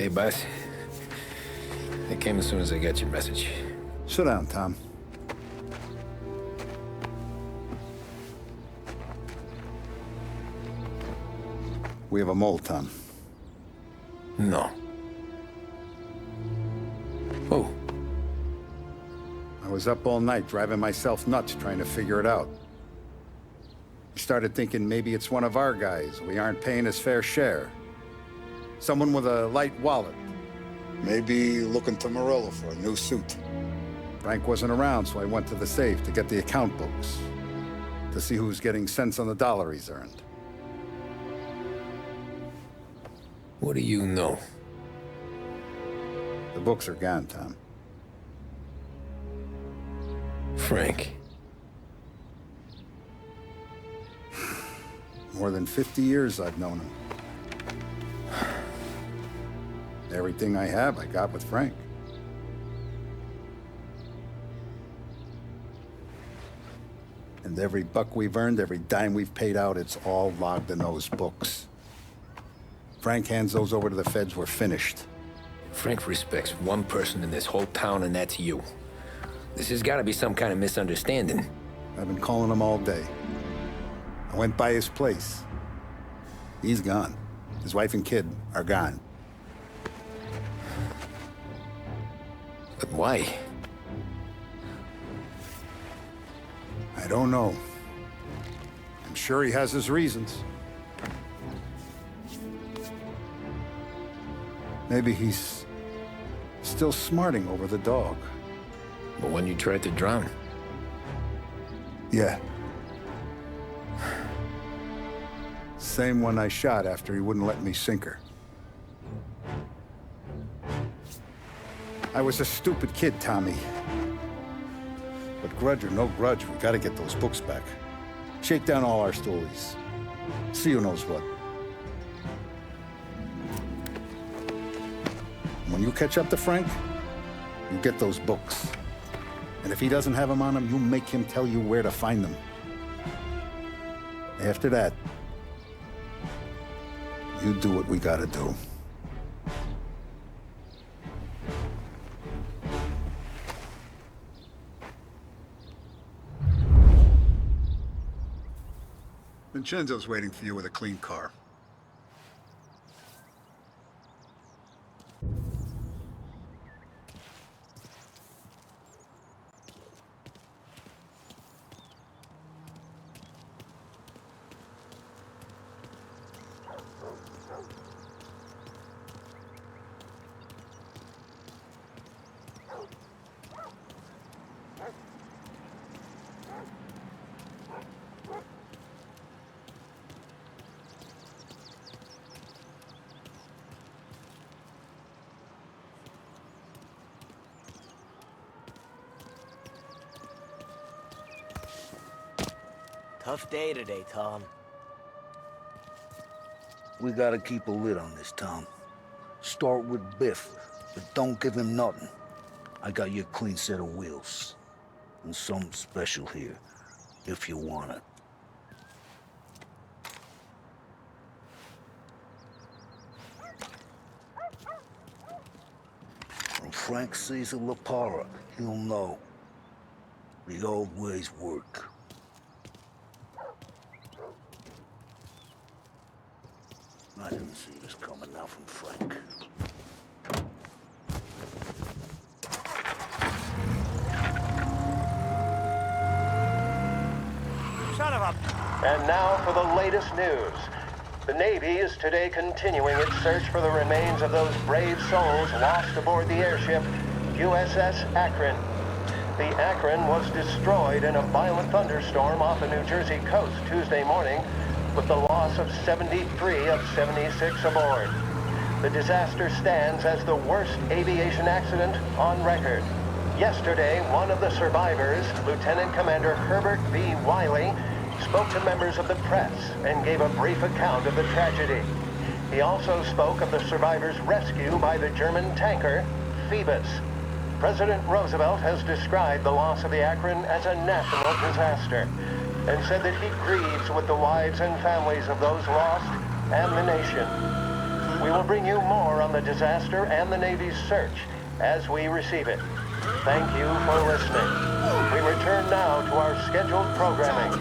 Hey, boss. I came as soon as I got your message. Sit down, Tom. We have a mole, Tom. No. Oh. I was up all night driving myself nuts trying to figure it out. I started thinking maybe it's one of our guys. We aren't paying his fair share. Someone with a light wallet. Maybe looking to Morello for a new suit. Frank wasn't around, so I went to the safe to get the account books. To see who's getting cents on the dollar he's earned. What do you know? The books are gone, Tom. Frank. More than 50 years I've known him. Everything I have, I got with Frank. And every buck we've earned, every dime we've paid out, it's all logged in those books. Frank hands those over to the feds, we're finished. Frank respects one person in this whole town, and that's you. This has got to be some kind of misunderstanding. I've been calling him all day. I went by his place. He's gone. His wife and kid are gone. But why? I don't know. I'm sure he has his reasons. Maybe he's still smarting over the dog. The one you tried to drown? Yeah. Same one I shot after he wouldn't let me sink her. I was a stupid kid, Tommy. But grudge or no grudge, we gotta get those books back. Shake down all our stories. See who knows what. When you catch up to Frank, you get those books. And if he doesn't have them on him, you make him tell you where to find them. After that, you do what we gotta do. Vincenzo's waiting for you with a clean car. Tough day today, Tom. We gotta keep a lid on this, Tom. Start with Biff, but don't give him nothing. I got you a clean set of wheels. And something special here, if you want it. When Frank sees a La Parra, he'll know. The old ways work. I didn't see this coming now from Frank. Son of a... And now for the latest news. The Navy is today continuing its search for the remains of those brave souls lost aboard the airship USS Akron. The Akron was destroyed in a violent thunderstorm off the New Jersey coast Tuesday morning, with the loss of 73 of 76 aboard. The disaster stands as the worst aviation accident on record. Yesterday, one of the survivors, Lieutenant Commander Herbert B. Wiley, spoke to members of the press and gave a brief account of the tragedy. He also spoke of the survivors' rescue by the German tanker, Phoebus. President Roosevelt has described the loss of the Akron as a national disaster, and said that he grieves with the wives and families of those lost and the nation. We will bring you more on the disaster and the Navy's search as we receive it. Thank you for listening. We return now to our scheduled programming.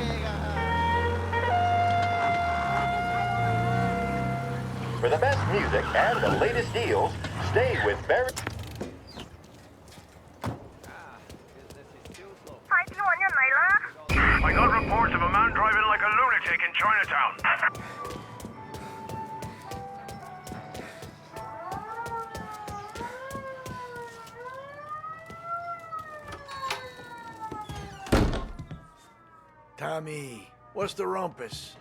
For the best music and the latest deals, stay with Barry. I got reports of a man driving like a lunatic in Chinatown. Tommy, what's the rumpus?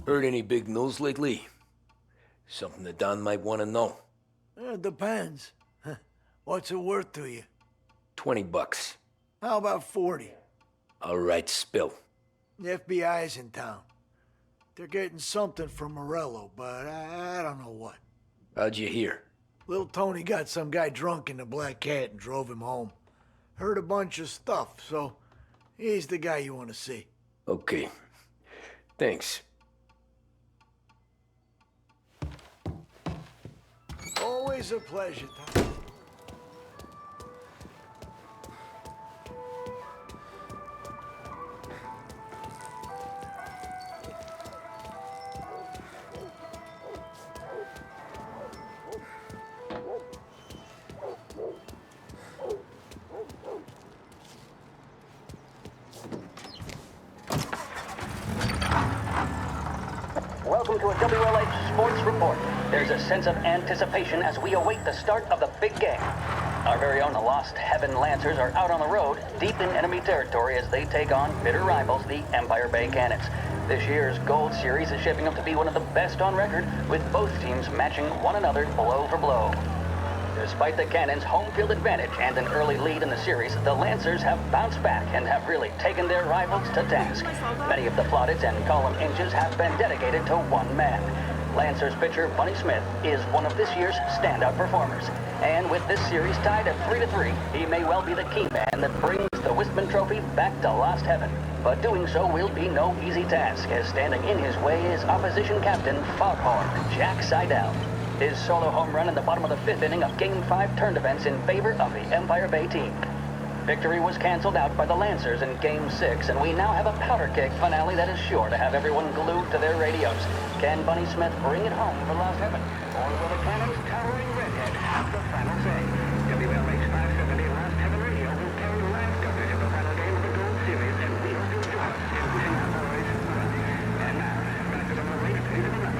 Heard any big news lately? Something that Don might want to know. Depends. What's it worth to you? $20. How about 40? All right, spill. The FBI's in town. They're getting something from Morello, but I don't know what. How'd you hear? Little Tony got some guy drunk in the Black Cat and drove him home. Heard a bunch of stuff, so he's the guy you want to see. Okay. Thanks. Always a pleasure, Tom. Welcome to a WLH Sports Report. There's a sense of anticipation as we await the start of the big game. Our very own Lost Heaven Lancers are out on the road, deep in enemy territory as they take on bitter rivals, the Empire Bay Cannons. This year's Gold Series is shaping up to be one of the best on record, with both teams matching one another blow for blow. Despite the Cannons' home field advantage and an early lead in the series, the Lancers have bounced back and have really taken their rivals to task. Many of the plaudits and column inches have been dedicated to one man. Lancers pitcher Bunny Smith is one of this year's standout performers. And with this series tied at 3-3, he may well be the key man that brings the Wistman Trophy back to Lost Heaven. But doing so will be no easy task, as standing in his way is opposition captain Foghorn Jack Seidel. His solo home run in the bottom of the fifth inning of Game 5 turned events in favor of the Empire Bay team. Victory was canceled out by the Lancers in Game 6, and we now have a powder keg finale that is sure to have everyone glued to their radios. Can Bunny Smith bring it home for Lost Heaven? Or will the Cannons' towering redhead have the final say? WLH 570 Lost Heaven Radio will carry live coverage of the final game of the Gold Series, and we hope you'll join us in pushing our boys forward. And now, back to some of the latest news of the night.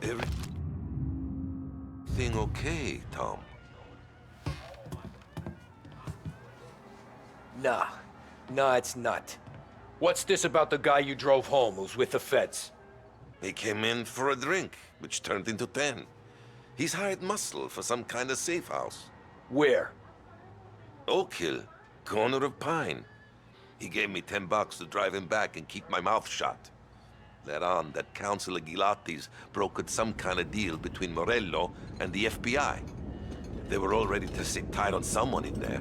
Everything okay, Tom? Nah, it's not. What's this about the guy you drove home who's with the feds? He came in for a drink, which turned into 10. He's hired muscle for some kind of safe house. Where? Oak Hill, corner of Pine. He gave me $10 to drive him back and keep my mouth shut. Let on that Councilor Gilatti's brokered some kind of deal between Morello and the FBI. They were all ready to sit tight on someone in there.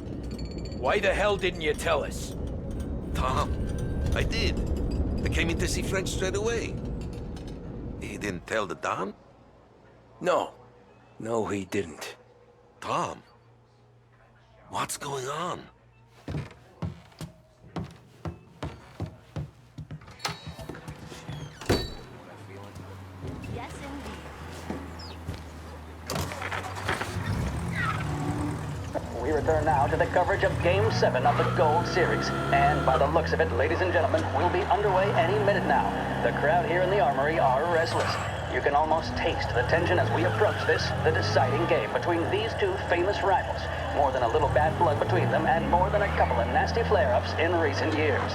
Why the hell didn't you tell us? Tom, I did. I came in to see French straight away. He didn't tell the Don? No, he didn't. Tom, what's going on? return now to the coverage of Game 7 of the Gold Series. And by the looks of it, ladies and gentlemen, we'll be underway any minute now. The crowd here in the Armory are restless. You can almost taste the tension as we approach this, the deciding game between these two famous rivals. More than a little bad blood between them, and more than a couple of nasty flare-ups in recent years.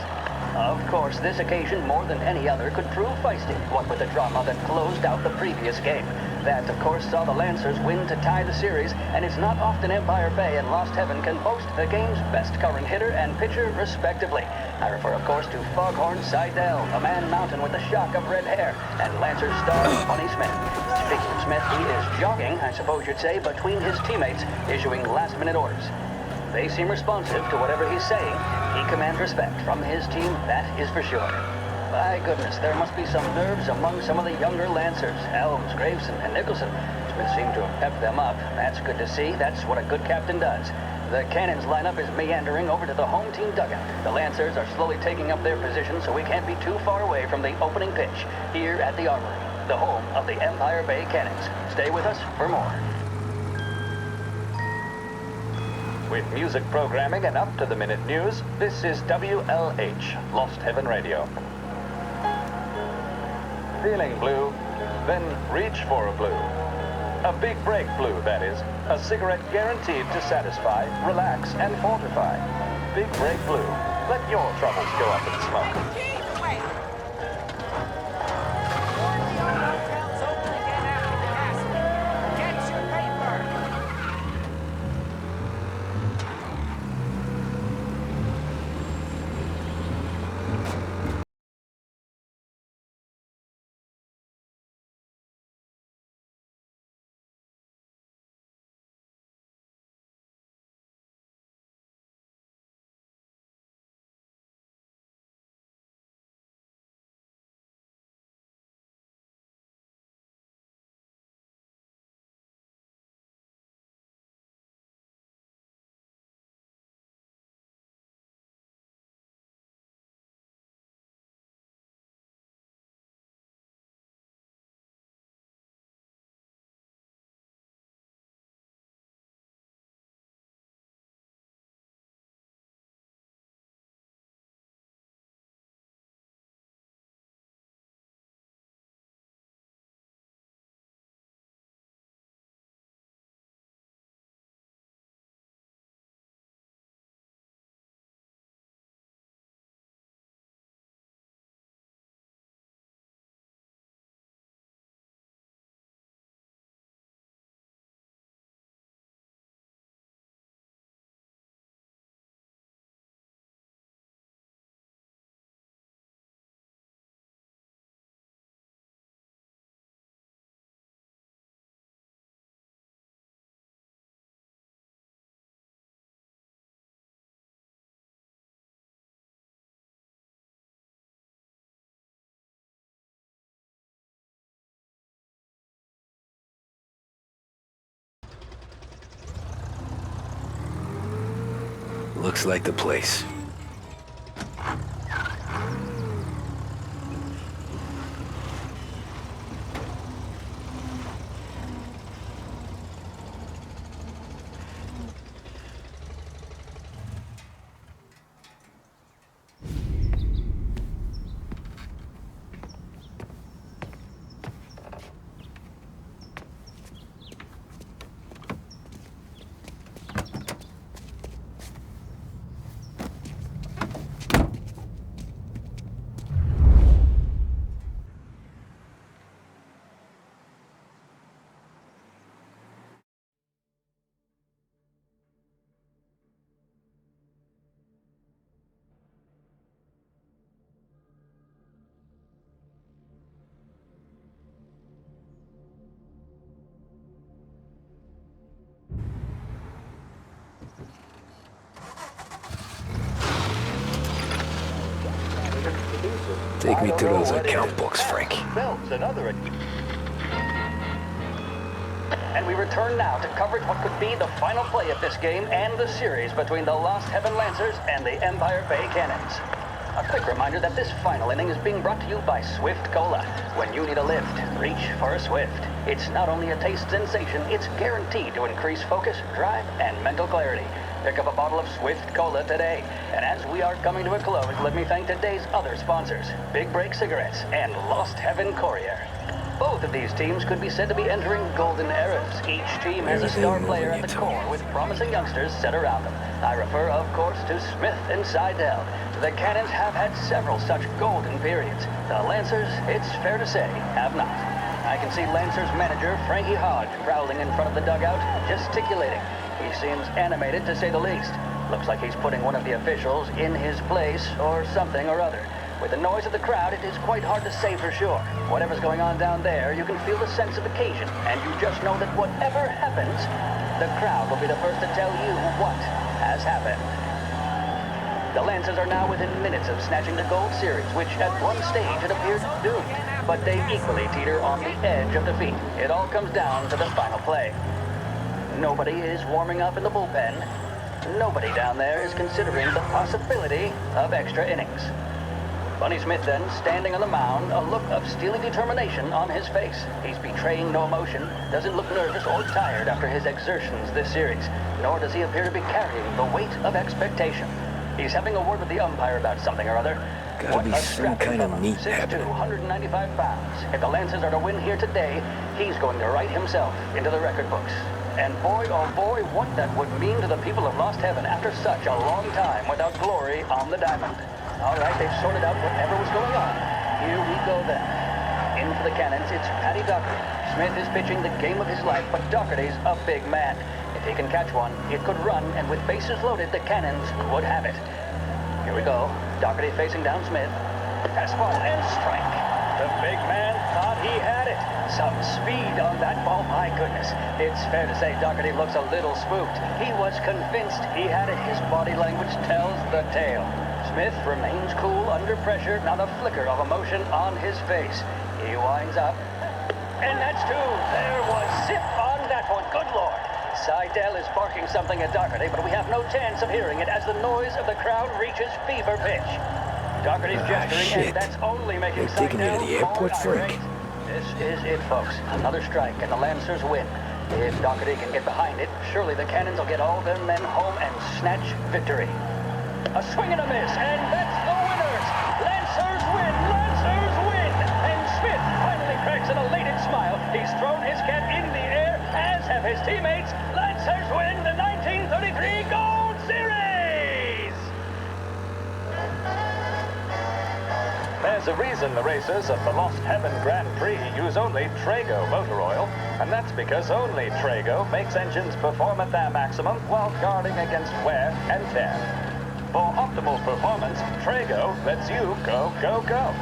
Of course, this occasion, more than any other, could prove feisty, what with the drama that closed out the previous game. That, of course, saw the Lancers win to tie the series, and it's not often Empire Bay and Lost Heaven can boast the game's best current hitter and pitcher, respectively. I refer, of course, to Foghorn Seidel, a man mountain with a shock of red hair, and Lancers star Bunny Smith. Speaking of Smith, he is jogging, I suppose you'd say, between his teammates, issuing last-minute orders. They seem responsive to whatever he's saying. He commands respect from his team, that is for sure. My goodness, there must be some nerves among some of the younger Lancers. Elms, Graves, and Nicholson. Smith seemed to have pepped them up. That's good to see. That's what a good captain does. The Cannons lineup is meandering over to the home team dugout. The Lancers are slowly taking up their position, so we can't be too far away from the opening pitch here at the Armory, the home of the Empire Bay Cannons. Stay with us for more. With music programming and up-to-the-minute news, this is WLH, Lost Heaven Radio. Feeling blue? Then reach for a blue. A big break blue, that is. A cigarette guaranteed to satisfy, relax, and fortify. Big break blue. Let your troubles go up in smoke. Looks like the place. Take me to those account books, Frank. And we return now to coverage what could be the final play of this game and the series between the Lost Heaven Lancers and the Empire Bay Cannons. A quick reminder that this final inning is being brought to you by Swift Cola. When you need a lift, reach for a Swift. It's not only a taste sensation, it's guaranteed to increase focus, drive, and mental clarity. Pick up a bottle of Swift Cola today. And as we are coming to a close, let me thank today's other sponsors, Big Break Cigarettes and Lost Heaven Courier. Both of these teams could be said to be entering golden eras. Each team has a star player at the core with promising youngsters set around them. I refer, of course, to Smith and Seidel. The Cannons have had several such golden periods. The Lancers, it's fair to say, have not. I can see Lancers manager Frankie Hodge prowling in front of the dugout, gesticulating. He seems animated to say the least. Looks like he's putting one of the officials in his place or something or other. With the noise of the crowd, it is quite hard to say for sure. Whatever's going on down there, you can feel the sense of occasion, and you just know that whatever happens, the crowd will be the first to tell you what has happened. The Lancers are now within minutes of snatching the Gold Series, which at one stage had appeared doomed, but they equally teeter on the edge of defeat. It all comes down to the final play. Nobody is warming up in the bullpen. Nobody down there is considering the possibility of extra innings. Bunny Smith then, standing on the mound, a look of steely determination on his face. He's betraying no emotion, doesn't look nervous or tired after his exertions this series, nor does he appear to be carrying the weight of expectation. He's having a word with the umpire about something or other. Gotta be some kind of meat 6'2", happening. 195 pounds. If the Lancers are to win here today, he's going to write himself into the record books. And boy, oh boy, what that would mean to the people of Lost Heaven after such a long time without glory on the diamond. All right, they've sorted out whatever was going on. Here we go then. In for the Cannons, it's Paddy Doherty. Smith is pitching the game of his life, but Doherty's a big man. If he can catch one, it could run, and with bases loaded, the Cannons would have it. Here we go. Doherty facing down Smith. Fastball and strike. The big man thought he had it. Some speed on that ball, my goodness. It's fair to say Doherty looks a little spooked. He was convinced he had it. His body language tells the tale. Smith remains cool under pressure, not a flicker of emotion on his face. He winds up. And that's two. There was zip on that one. Good Lord. Seidel is barking something at Doherty, but we have no chance of hearing it as the noise of the crowd reaches fever pitch. Doherty's gesturing, shit. and that's only making They're taking me to Seidel the airport, more Frank. irate. This is it, folks. Another strike, and the Lancers win. If Doherty can get behind it, surely the Cannons will get all their men home and snatch victory. A swing and a miss, and that's the winners! Lancers win! Lancers win! And Smith finally cracks an elated smile. He's thrown his cap in the air, as have his teammates. Lancers win the 1933 Gold Series! There's a reason the racers of the Lost Heaven Grand Prix use only Trago motor oil, and that's because only Trago makes engines perform at their maximum while guarding against wear and tear. For optimal performance, Trago lets you go, go, go.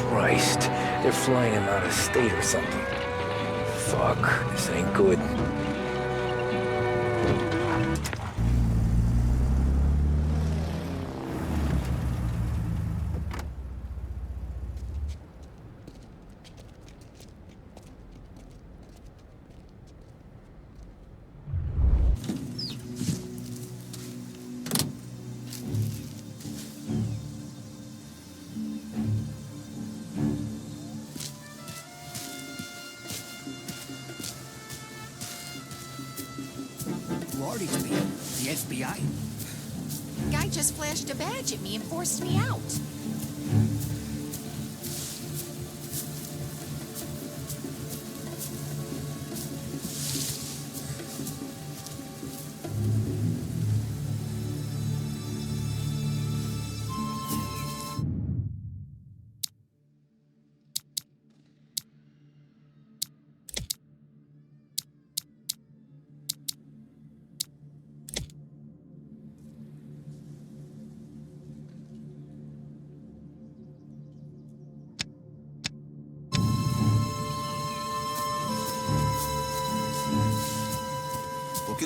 Christ, they're flying him out of state or something. Fuck, this ain't good. Who are these people? The FBI? Guy just flashed a badge at me and forced me out.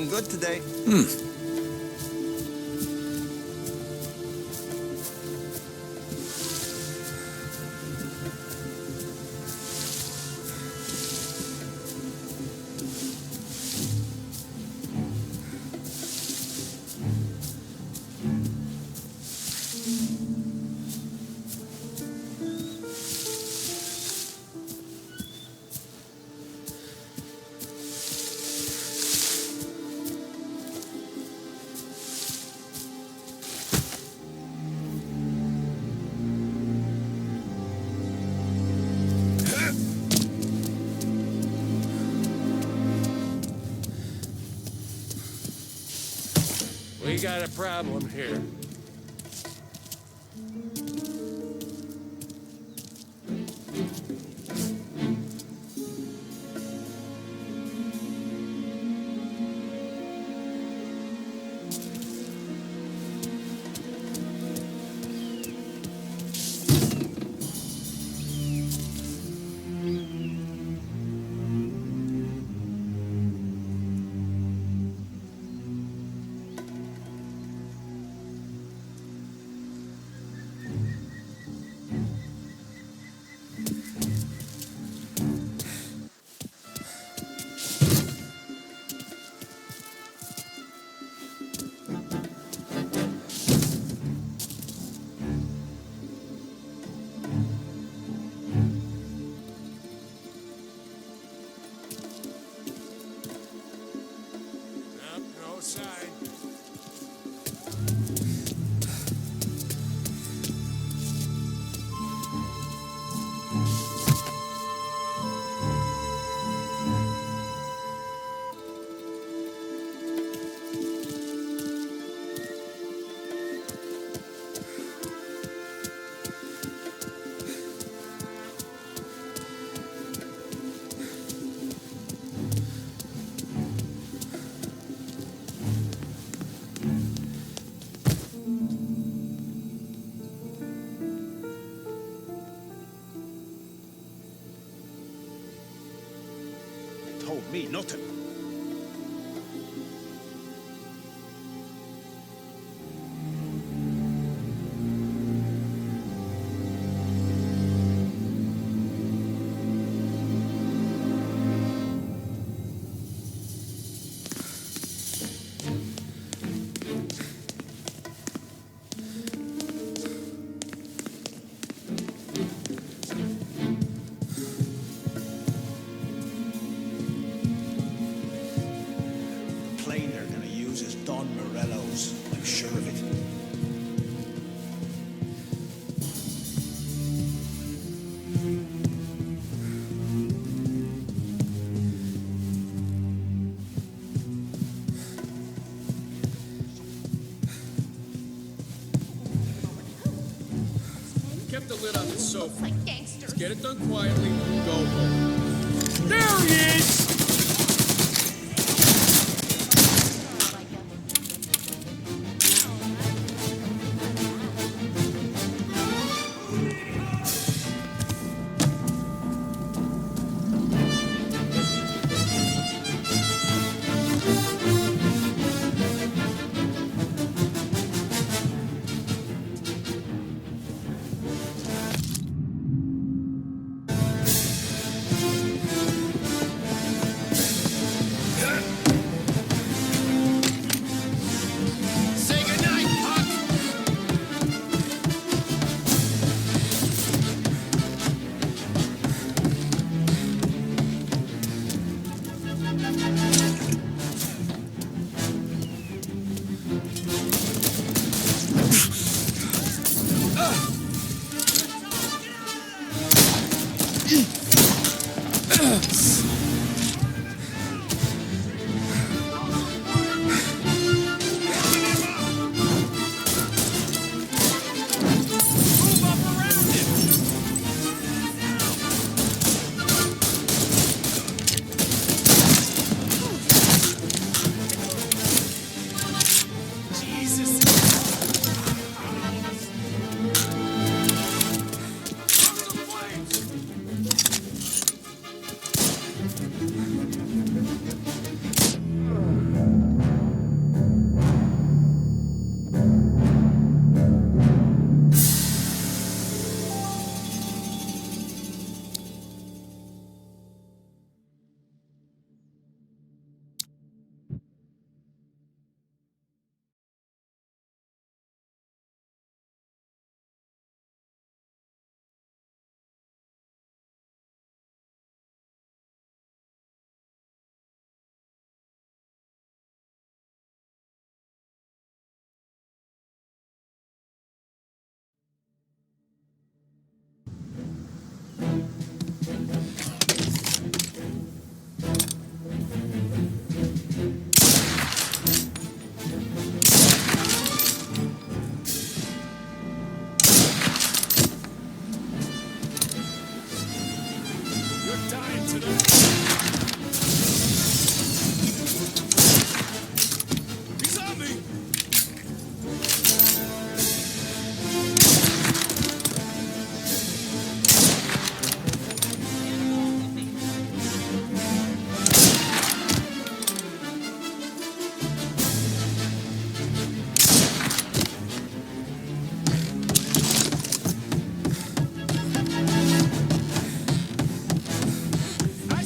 looking good today. We got a problem here. Told me nothing. I'm sure of it. Kept the lid on the sofa. Like gangsters. Let's get it done quietly and go home. There he is! He's on me! I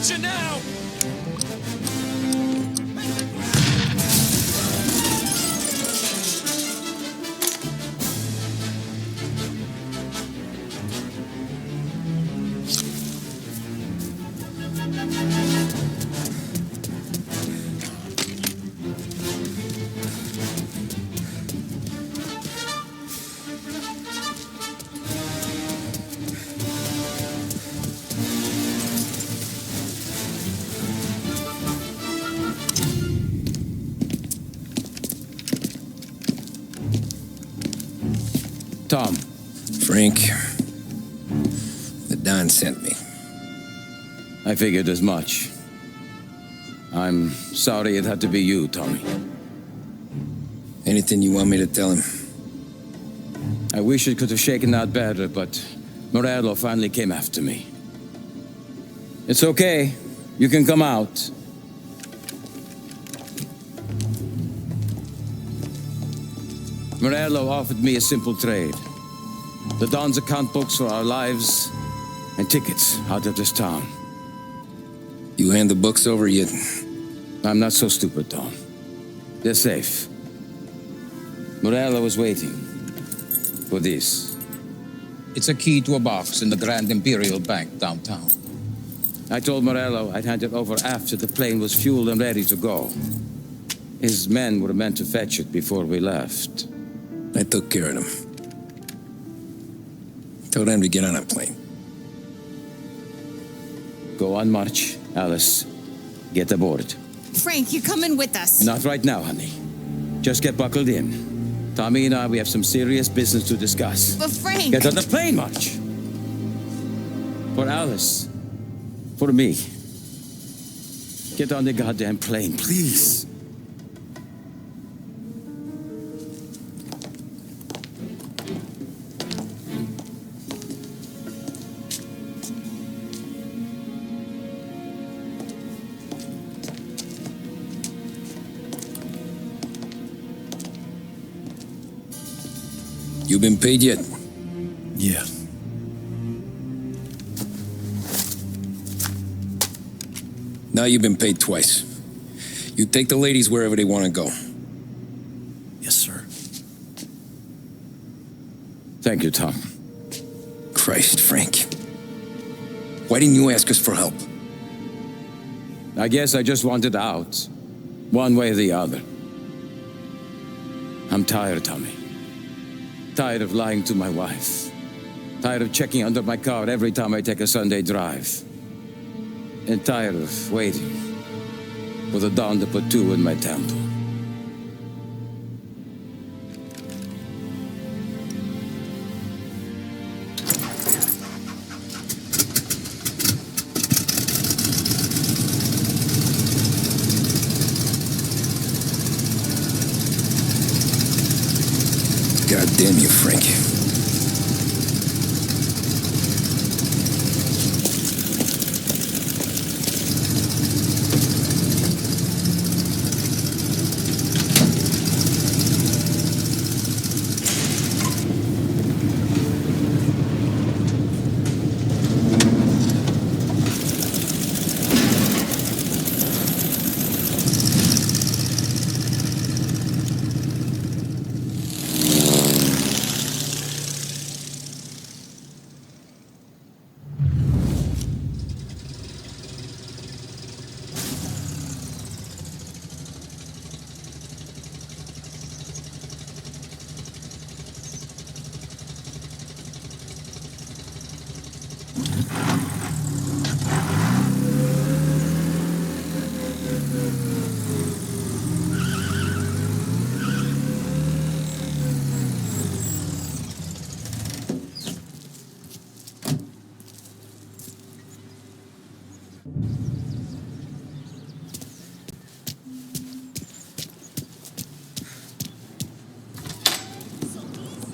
Gotcha now! Tom. Frank. The Don sent me. I figured as much. I'm sorry it had to be you, Tommy. Anything you want me to tell him? I wish it could have shaken out better, but Morello finally came after me. It's okay. You can come out. Morello offered me a simple trade. The Don's account books for our lives and tickets out of this town. You hand the books over yet? I'm not so stupid, Don. They're safe. Morello was waiting for this. It's a key to a box in the Grand Imperial Bank downtown. I told Morello I'd hand it over after the plane was fueled and ready to go. His men were meant to fetch it before we left. I took care of them. Told them to get on a plane. Go on, March. Alice, get aboard. Frank, you're coming with us. Not right now, honey. Just get buckled in. Tommy and I, we have some serious business to discuss. But Frank... Get on the plane, March. For Alice. For me. Get on the goddamn plane, please. You been paid yet? Yeah. Now you've been paid twice. You take the ladies wherever they want to go. Yes, sir. Thank you, Tom. Christ, Frank. Why didn't you ask us for help? I guess I just wanted out. One way or the other. I'm tired, Tommy. Tired of lying to my wife. Tired of checking under my car every time I take a Sunday drive. And tired of waiting for the dawn to put two in my temple. God damn you, Frank.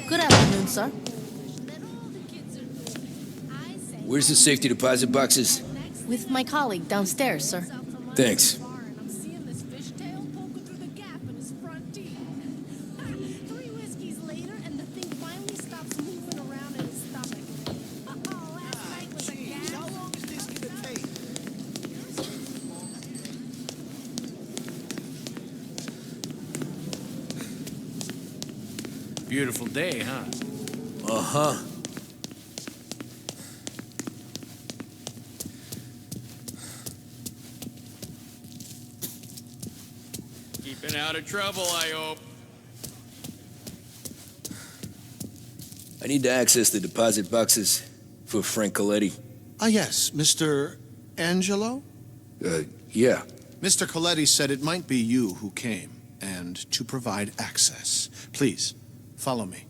Good afternoon, sir. Where's the safety deposit boxes? With my colleague downstairs, sir. Thanks. Beautiful day, huh? Uh-huh. Keeping out of trouble, I hope. I need to access the deposit boxes for Frank Coletti. Ah, yes, Mr. Angelo? Yeah. Mr. Coletti said it might be you who came, and to provide access. Please, follow me.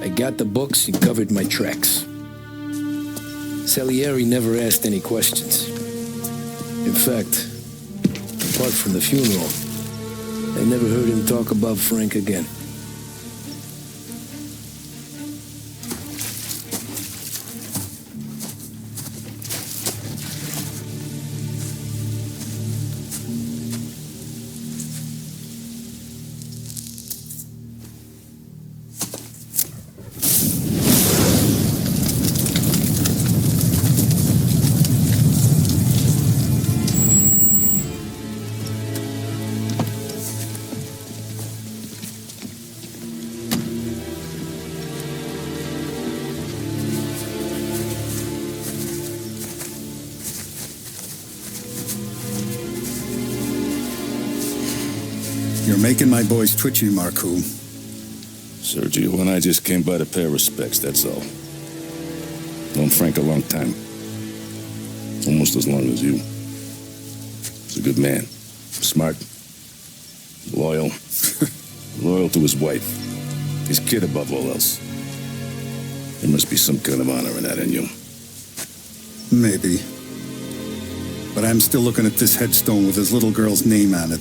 I got the books and covered my tracks. Salieri never asked any questions. In fact, apart from the funeral, I never heard him talk about Frank again. You're making my boys twitchy, Marcoux. Sergio and I just came by to pay our respects, that's all. Known Frank a long time. Almost as long as you. He's a good man. Smart. Loyal. Loyal to his wife. His kid above all else. There must be some kind of honor in that in you. Maybe. But I'm still looking at this headstone with his little girl's name on it.